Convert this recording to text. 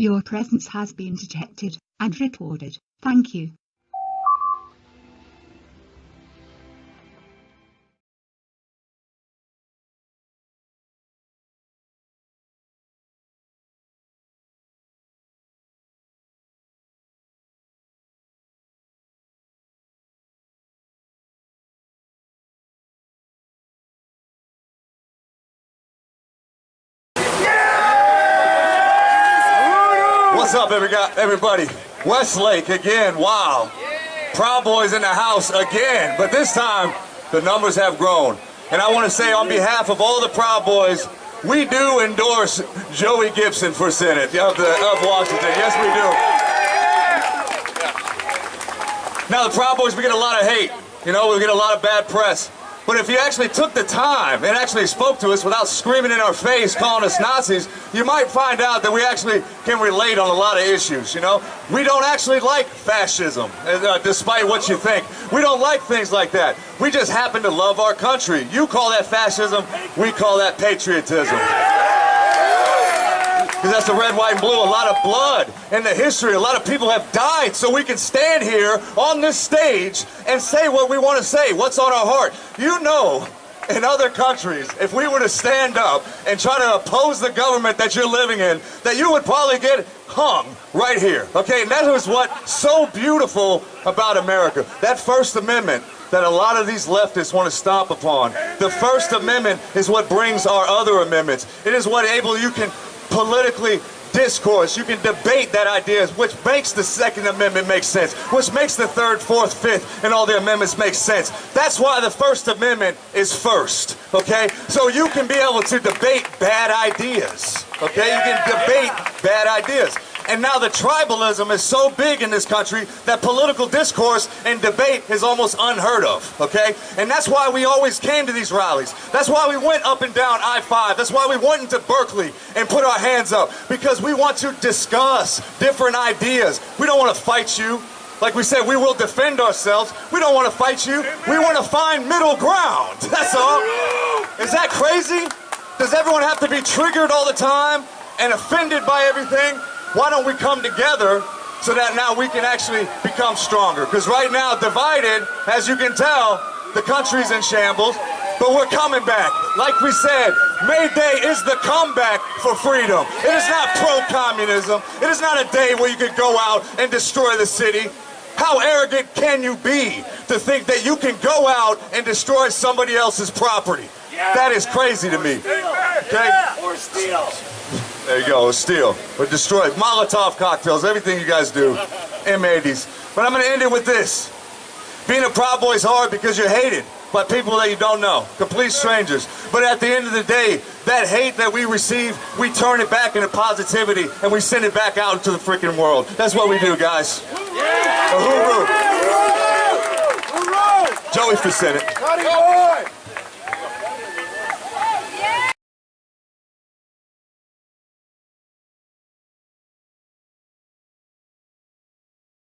Your presence has been detected and recorded. Thank you. What's up, everybody? Westlake again, wow. Proud Boys in the house again, but this time the numbers have grown. And I want to say on behalf of all the Proud Boys, we do endorse Joey Gibson for Senate of Washington. Yes, we do. Now the Proud Boys, we get a lot of hate. You know, we get a lot of bad press. But if you actually took the time and actually spoke to us without screaming in our face, calling us Nazis, you might find out that we actually can relate on a lot of issues, you know? We don't actually like fascism, despite what you think. We don't like things like that. We just happen to love our country. You call that fascism, we call that patriotism. Because that's the red, white, and blue. A lot of blood in the history. A lot of people have died so we can stand here on this stage and say what we want to say, what's on our heart. You know, in other countries, if we were to stand up and try to oppose the government that you're living in, that you would probably get hung right here, okay? And that is what's so beautiful about America. That First Amendment that a lot of these leftists want to stomp upon. The First Amendment is what brings our other amendments. It is what you can politically discourse, you can debate that idea, which makes the Second Amendment make sense, which makes the Third, Fourth, Fifth, and all the amendments make sense. That's why the First Amendment is first, okay? So you can be able to debate bad ideas, okay? You can debate bad ideas. And now the tribalism is so big in this country that political discourse and debate is almost unheard of, okay? And that's why we always came to these rallies. That's why we went up and down I-5. That's why we went into Berkeley and put our hands up, because we want to discuss different ideas. We don't want to fight you. Like we said, we will defend ourselves. We don't want to fight you. We want to find middle ground. That's all. Is that crazy? Does everyone have to be triggered all the time and offended by everything? Why don't we come together so that now we can actually become stronger? Because right now, divided, as you can tell, the country's in shambles, but we're coming back. Like we said, May Day is the comeback for freedom. It is not pro-communism. It is not a day where you could go out and destroy the city. How arrogant can you be to think that you can go out and destroy somebody else's property? That is crazy to me. Okay? Or steal. There you go, steel. Or destroy. Molotov cocktails, everything you guys do. M80s. But I'm going to end it with this. Being a Proud Boy is hard because you're hated by people that you don't know. Complete strangers. But at the end of the day, that hate that we receive, we turn it back into positivity and we send it back out into the freaking world. That's what we do, guys. Hooroo. Joey for Senate.